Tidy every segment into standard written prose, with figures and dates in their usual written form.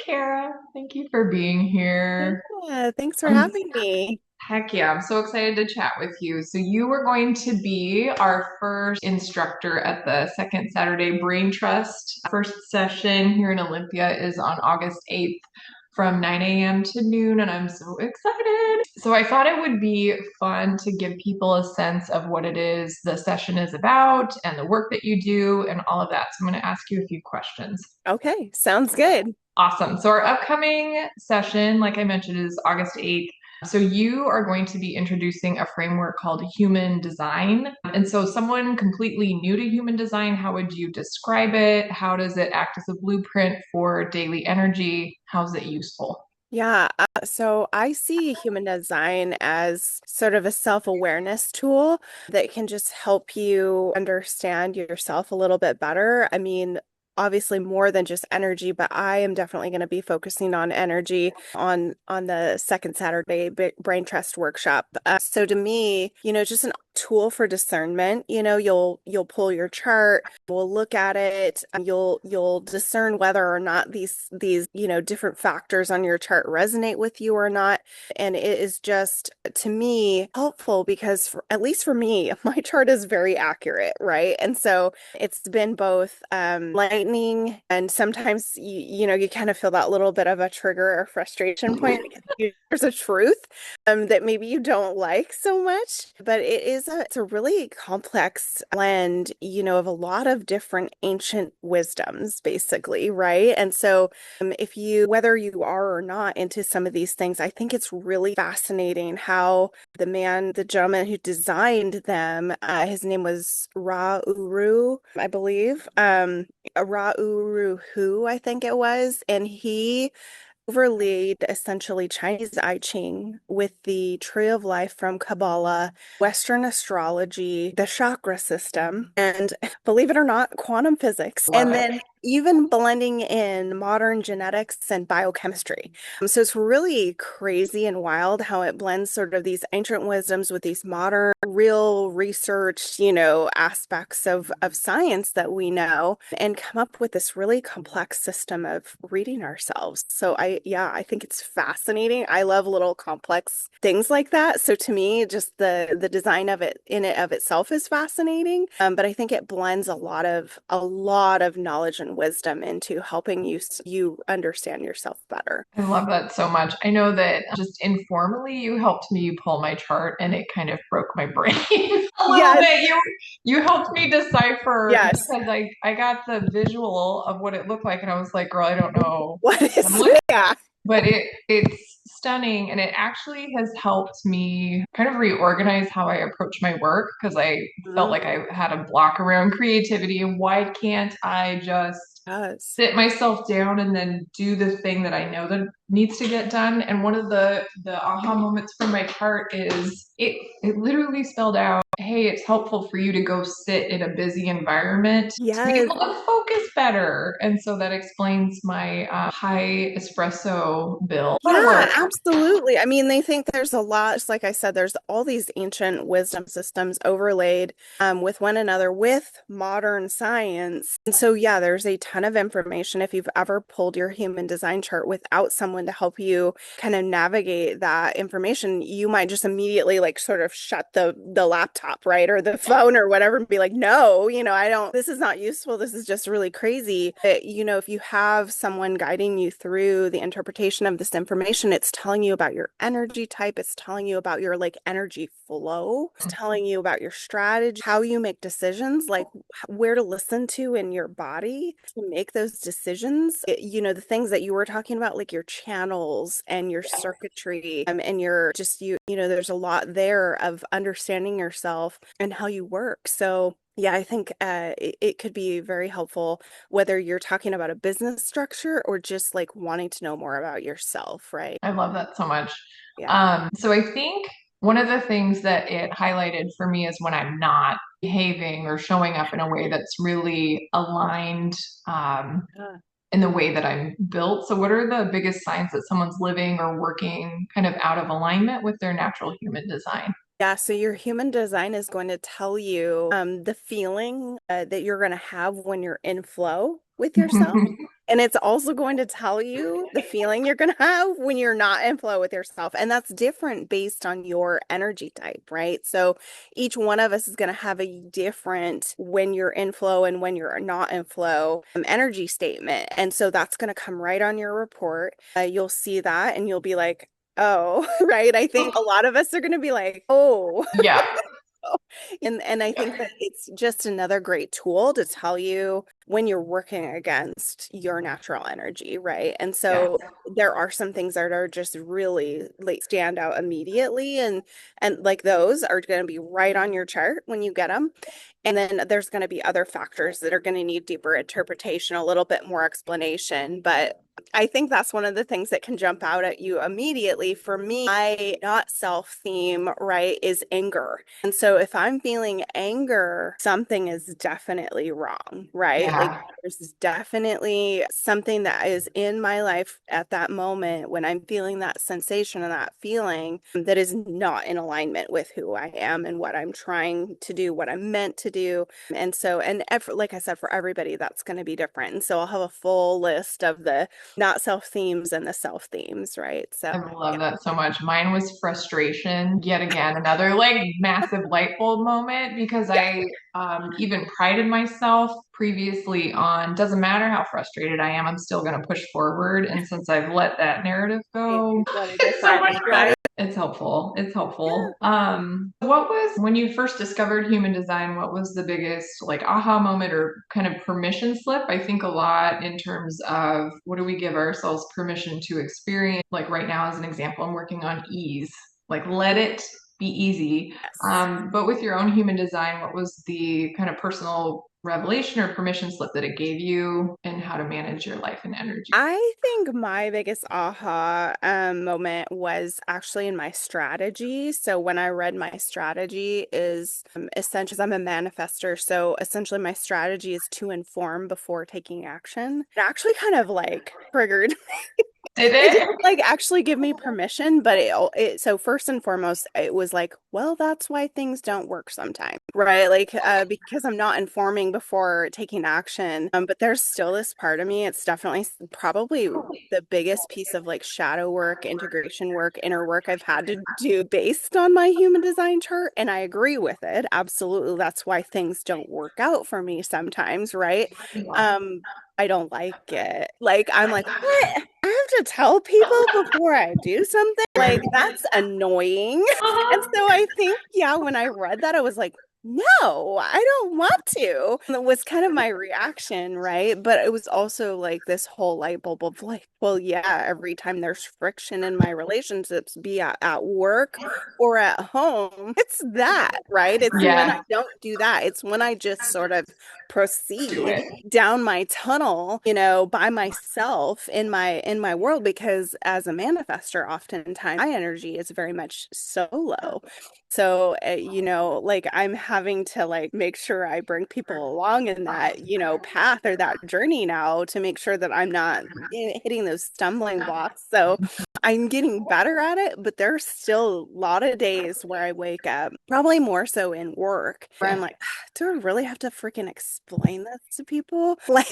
Kara. Thank you for being here. Yeah, thanks for Um, having me. Heck yeah, I'm so excited to chat with you. So, you were going to be our first instructor at the second Saturday Brain Trust. First session here in Olympia is on August 8th from 9 a.m. to noon, and I'm so excited. So, I thought it would be fun to give people a sense of what it is the session is about and the work that you do and all of that. So, I'm going to ask you a few questions. Okay, sounds good. Awesome. So, our upcoming session, like I mentioned, is August 8th. So, you are going to be introducing a framework called human design. And so, someone completely new to human design, how would you describe it? How does it act as a blueprint for daily energy? How's it useful? Yeah, so I see human design as sort of a self-awareness tool that can just help you understand yourself a little bit better. I mean, obviously more than just energy, but I am definitely going to be focusing on energy on the second Saturday Brain Trust workshop. So to me, just a tool for discernment. You'll pull your chart, we'll look at it, you'll discern whether or not these different factors on your chart resonate with you or not. And it is just, to me, helpful because at least for me, my chart is very accurate, right? And so it's been both lightning and sometimes you kind of feel that little bit of a trigger or frustration point because there's a truth that maybe you don't like so much, but it's a really complex blend, of a lot of different ancient wisdoms, basically, right? And so, if you, whether you are or not into some of these things, I think it's really fascinating how the gentleman who designed them, his name was Ra Uru, I believe, Ra Uru Hu, I think it was, and he overlaid essentially Chinese I Ching with the Tree of Life from Kabbalah, Western astrology, the chakra system, and believe it or not, quantum physics. Love And it. then even blending in modern genetics and biochemistry. So it's really crazy and wild how it blends sort of these ancient wisdoms with these modern, real research, aspects of science that we know and come up with this really complex system of reading ourselves. So yeah, I think it's fascinating. I love little complex things like that. So to me, just the design of it in it of itself is fascinating. But I think it blends a lot of knowledge and wisdom into helping you understand yourself better. I love that so much. I know that just informally you helped me pull my chart and it kind of broke my brain a little Yes, bit. You helped me decipher yes. because I got the visual of what it looked like and I was like, girl, I don't know What what I'm is looking, yeah? but it's stunning and it actually has helped me kind of reorganize how I approach my work because I felt like I had a block around creativity and why can't I just Yes. sit myself down and then do the thing that I know that needs to get done. And one of the aha moments from my chart is it literally spelled out, hey, it's helpful for you to go sit in a busy environment to be Yes. able to focus better. And so that explains my high espresso bill. A lot of Yeah, work. absolutely. I mean, they think there's a lot, just like I said, there's all these ancient wisdom systems overlaid with one another with modern science. And so, yeah, there's a ton of information. If you've ever pulled your human design chart without someone to help you kind of navigate that information, you might just immediately like sort of shut the laptop, right? Or the phone or whatever and be like, no, I don't, this is not useful. This is just really crazy. But, if you have someone guiding you through the interpretation of this information, it's telling you about your energy type, it's telling you about your like energy flow, it's telling you about your strategy, how you make decisions, like where to listen to in your body to make those decisions. The things that you were talking about, like your channels and your circuitry, and your just there's a lot there of understanding yourself and how you work. So yeah, I think it could be very helpful whether you're talking about a business structure or just like wanting to know more about yourself, right? I love that so much. Yeah. So I think one of the things that it highlighted for me is when I'm not behaving or showing up in a way that's really aligned Yeah. in the way that I'm built. So, what are the biggest signs that someone's living or working kind of out of alignment with their natural human design? Yeah, so your human design is going to tell you the feeling that you're going to have when you're in flow. with yourself. And it's also going to tell you the feeling you're going to have when you're not in flow with yourself. And that's different based on your energy type, right? So each one of us is going to have a different when you're in flow and when you're not in flow energy statement. And so that's going to come right on your report. You'll see that and you'll be like, oh, right. I think a lot of us are going to be like, oh, Yeah. and I think that it's just another great tool to tell you when you're working against your natural energy, right? And Yeah. so there are some things that are just really like stand out immediately and like those are going to be right on your chart when you get them. And then there's going to be other factors that are going to need deeper interpretation, a little bit more explanation. But I think that's one of the things that can jump out at you immediately. For me, my not self theme, right, is anger. And so if I'm feeling anger, something is definitely wrong, right? Like Yeah. there's definitely something that is in my life at that moment when I'm feeling that sensation and that feeling that is not in alignment with who I am and what I'm trying to do, what I'm meant to do. And so, like I said, for everybody, that's going to be different. And so I'll have a full list of the not self themes and the self themes, right? So, I love that so much. Mine was frustration. Yet again, another like massive light bulb moment because yeah, I even prided myself previously on doesn't matter how frustrated I am, I'm still going to push forward. And since I've let that narrative go, what a it's so difference, much better. right? It's helpful. It's Yeah. helpful. What was when you first discovered human design, what was the biggest like aha moment or kind of permission slip? I think a lot in terms of what do we give ourselves permission to experience? Like right now, as an example, I'm working on ease. Like let it be easy. Yes. But with your own human design, what was the kind of personal revelation or permission slip that it gave you and how to manage your life and energy? I think my biggest aha moment was actually in my strategy. So when I read my strategy is essentially I'm a manifester. So essentially my strategy is to inform before taking action. It actually kind of like triggered Did it it? didn't like actually give me permission, but it so first and foremost, it was like, well, that's why things don't work sometimes, right? Like, because I'm not informing before taking action. But there's still this part of me. It's definitely probably the biggest piece of like shadow work, integration work, inner work I've had to do based on my human design chart, and I agree with it. Absolutely, that's why things don't work out for me sometimes, right? Um, I don't like it. Like, I'm like, what? I have to tell people before I do something? Like, that's annoying. And Uh-huh. so I think, yeah, when I read that, I was like, no, I don't want to. And it was kind of my reaction, right? But it was also like this whole light bulb of like, well, yeah, every time there's friction in my relationships, be at work or at home, it's that, right? It's when I Yeah. don't do that. It's when I just sort of Do proceed it. down my tunnel, by myself in my world because as a manifester, oftentimes my energy is very much solo. So, like I'm having to like make sure I bring people along in that, path or that journey now to make sure that I'm not hitting those stumbling blocks. So, I'm getting better at it, but there's still a lot of days where I wake up, probably more so in work, where I'm Yeah. like, do I really have to freaking explain this to people? Like,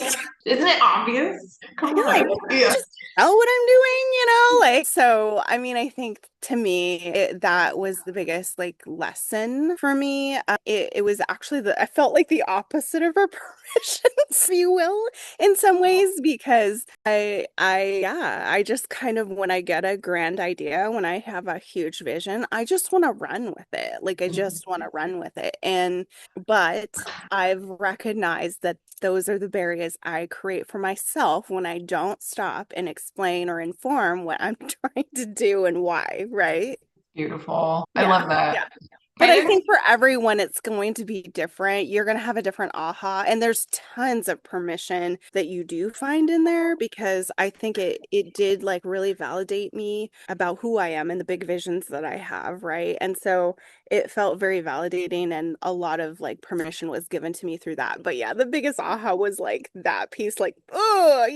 Isn't it obvious? Come yeah, like, on. don't I Yeah. just know what I'm doing, Like, so, I mean, I think to me, that was the biggest, like, lesson for me. It was actually I felt like the opposite of a permission, if you will, in some ways, because yeah, I just kind of, when I get a grand idea, when I have a huge vision, I just want to run with it. Like, I just want to run with it. But I've recognized that those are the barriers I create for myself when I don't stop and explain or inform what I'm trying to do and why, right? Beautiful. I Yeah. love that. Yeah. But Kind I of think for everyone, it's going to be different. You're going to have a different aha. And there's tons of permission that you do find in there because I think it did like really validate me about who I am and the big visions that I have, right? And so it felt very validating and a lot of like permission was given to me through that. But yeah, the biggest aha was like that piece, like, oh.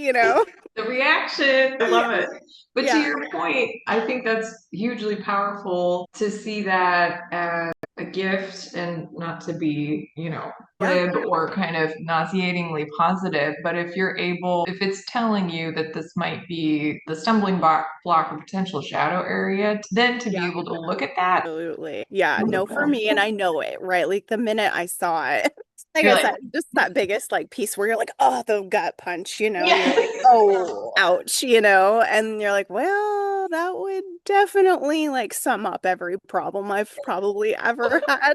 the reaction. I Yeah. love it. But to Yeah. your point, I think that's hugely powerful to see that as a gift and not to be, Yeah. glib or kind of nauseatingly positive, but if it's telling you that this might be the stumbling block or potential shadow area, then to be Yeah. able to look at that, Absolutely. Yeah, no, for wonderful. me, and I know it, right? Like the minute I saw it, like You're I like, said, just that biggest like piece where you're like, oh, the gut punch, you're yes. like, oh, ouch, and you're like, well, that would definitely like sum up every problem I've probably ever had.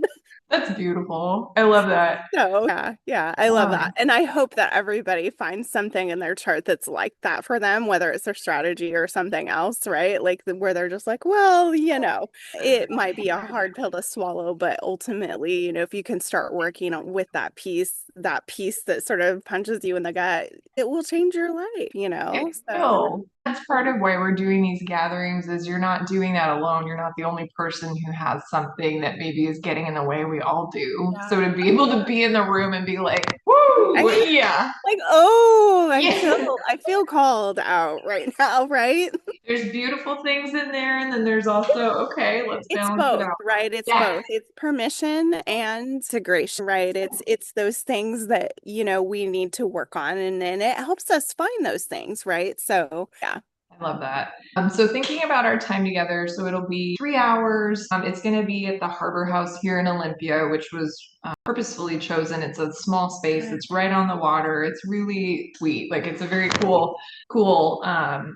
That's beautiful. I love that. So yeah, yeah, I love that. Um, And I hope that everybody finds something in their chart that's like that for them, whether it's their strategy or something else, right? Like where they're just like, well, it might be a hard pill to swallow, but ultimately, if you can start working with that piece that sort of punches you in the gut, it will change your life. It So will. That's part of why we're doing these gatherings is you're not doing that alone. You're not the only person who has something that maybe is getting in the way. We all do. yeah. So to be able to be in the room and be like, woo, I yeah, like, oh, I yeah. feel I feel called out right now, right? There's beautiful things in there, and then there's also, okay, let's It's balance it both, out. right? It's Yeah, both. It's permission and integration, right? It's those things that, we need to work on and then it helps us find those things, right? So, yeah. I love that. So thinking about our time together, so it'll be 3 hours. It's going to be at the Harbor House here in Olympia, which was purposefully chosen. It's a small space. It's right on the water. It's really sweet. Like it's a very cool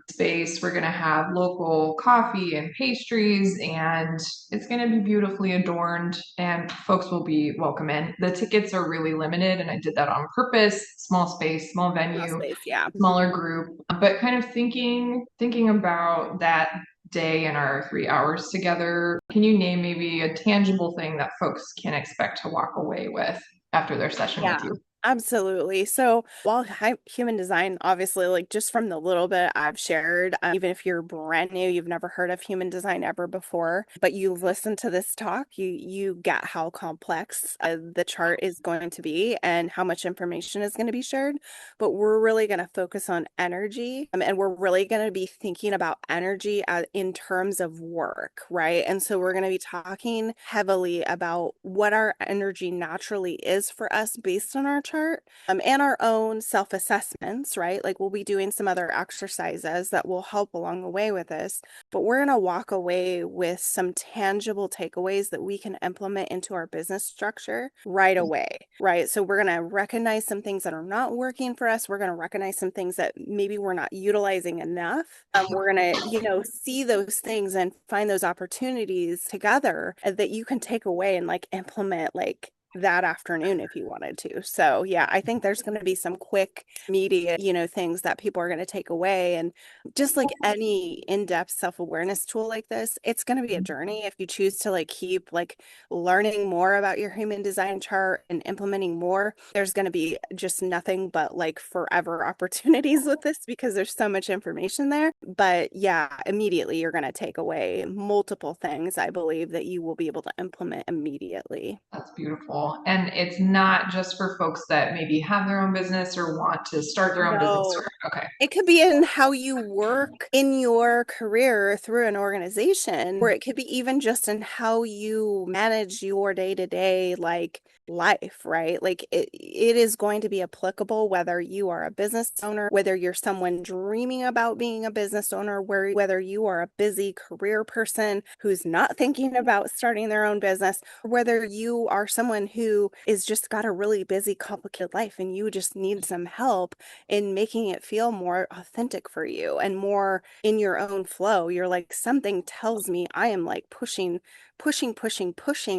space. We're going to have local coffee and pastries, and it's going to be beautifully adorned, and folks will be welcome in. The tickets are really limited, and I did that on purpose. Small space, small Small venue, space, yeah. smaller group, but kind of thinking about that day and our 3 hours together. Can you name maybe a tangible thing that folks can expect to walk away with after their session with Yeah, you? absolutely. So, while human design, obviously, like just from the little bit I've shared, even if you're brand new, you've never heard of human design ever before, but you've listened to this talk, you get how complex the chart is going to be and how much information is going to be shared. But we're really going to focus on energy, and we're really going to be thinking about energy in terms of work, right? And so we're going to be talking heavily about what our energy naturally is for us based on our chart, and our own self assessments, right? Like we'll be doing some other exercises that will help along the way with this, but we're going to walk away with some tangible takeaways that we can implement into our business structure right away, right? So we're going to recognize some things that are not working for us. We're going to recognize some things that maybe we're not utilizing enough. We're going to, see those things and find those opportunities together that you can take away and like implement like that afternoon if you wanted to. So yeah, I think there's going to be some quick, immediate, things that people are going to take away. And just like any in-depth self-awareness tool like this, it's going to be a journey. If you choose to like keep like learning more about your human design chart and implementing more, there's going to be just nothing but like forever opportunities with this because there's so much information there. But yeah, immediately you're going to take away multiple things, I believe, that you will be able to implement immediately. That's beautiful. And it's not just for folks that maybe have their own business or want to start their own business. No. Okay. It could be in how you work in your career through an organization, or it could be even just in how you manage your day-to-day like life, right? Like it is going to be applicable whether you are a business owner, whether you're someone dreaming about being a business owner, whether you are a busy career person who's not thinking about starting their own business, or whether you are someone who is just got a really busy, complicated life and you just need some help in making it feel more authentic for you and more in your own flow. You're like, something tells me I am like pushing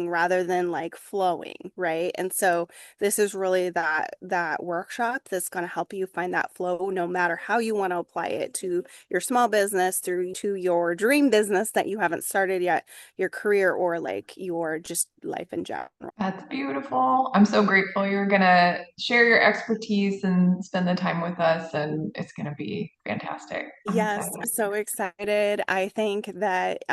rather than like flowing, right? And so this is really that workshop that's going to help you find that flow no matter how you want to apply it to your small business, through to your dream business that you haven't started yet, your career, or like your just life in general. That's beautiful. I'm so grateful you're going to share your expertise and spend the time with us, and it's going to be fantastic. I'm Yes, excited. so excited. I think that,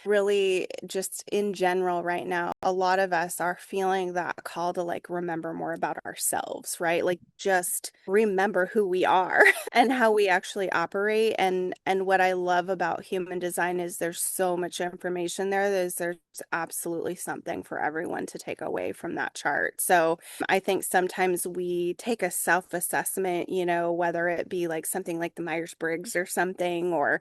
really just in general right now, a lot of us are feeling that call to like remember more about ourselves, right? Like just remember who we are and how we actually operate. And what I love about human design is there's so much information there. There's absolutely something for everyone to take away from that chart. So I think sometimes we take a self-assessment, whether it be like something like the Myers-Briggs or something, or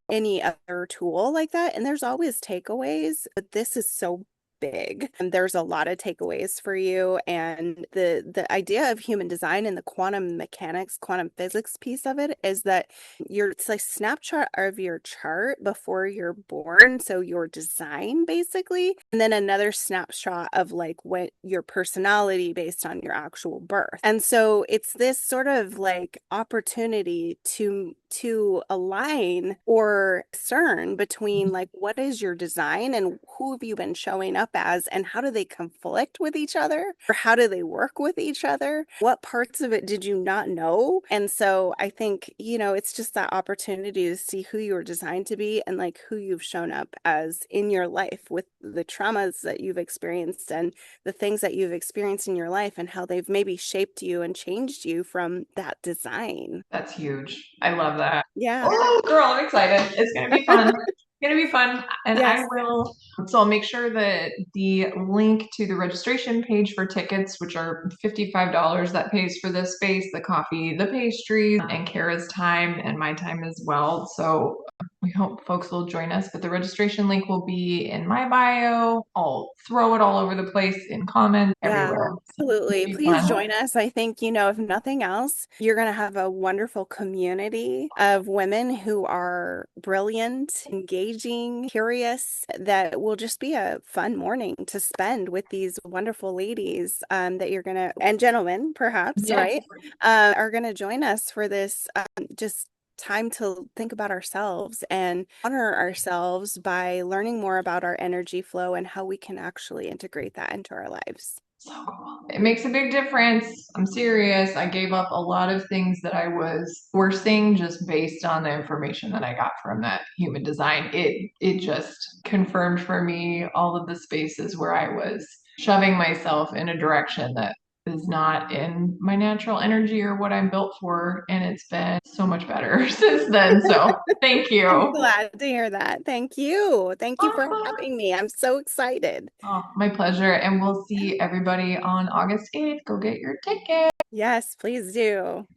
any other tool like that. And there's always takeaways, but this is so big. And there's a lot of takeaways for you. And the idea of human design and the quantum mechanics, quantum physics piece of it is that it's like snapshot of your chart before you're born. So your design basically, and then another snapshot of like what your personality based on your actual birth. And so it's this sort of like opportunity to align or discern between like what is your design and who have you been showing up as, and how do they conflict with each other, or how do they work with each other, what parts of it did you not know. And so I think it's just that opportunity to see who you were designed to be and like who you've shown up as in your life with the traumas that you've experienced and the things that you've experienced in your life and how they've maybe shaped you and changed you from that design. That's huge. I love that. Yeah. Oh, girl, I'm excited. It's gonna be fun. It's gonna be fun. And I Yes. will, so I'll make sure that the link to the registration page for tickets, which are $55, that pays for the space, the coffee, the pastries, and Kara's time and my time as well. So we hope folks will join us. But the registration link will be in my bio. I'll throw it all over the place in comments Yeah, everywhere. So it'll absolutely. be Please fun. join us. I think, if nothing else, you're going to have a wonderful community of women who are brilliant, engaging, curious, that will just be a fun morning to spend with these wonderful ladies that you're going to, and gentlemen, perhaps, Yes. right, are going to join us for this just time to think about ourselves and honor ourselves by learning more about our energy flow and how we can actually integrate that into our lives. So cool. It makes a big difference. I'm serious. I gave up a lot of things that I was forcing just based on the information that I got from that human design. It just confirmed for me all of the spaces where I was shoving myself in a direction that is not in my natural energy or what I'm built for. And it's been so much better since then. So thank I'm you. glad to hear that. Thank you. Thank you for having me. I'm so excited. Oh, my pleasure. And we'll see everybody on August 8th. Go get your ticket. Yes, please do.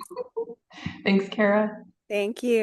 Thanks, Kara. Thank you.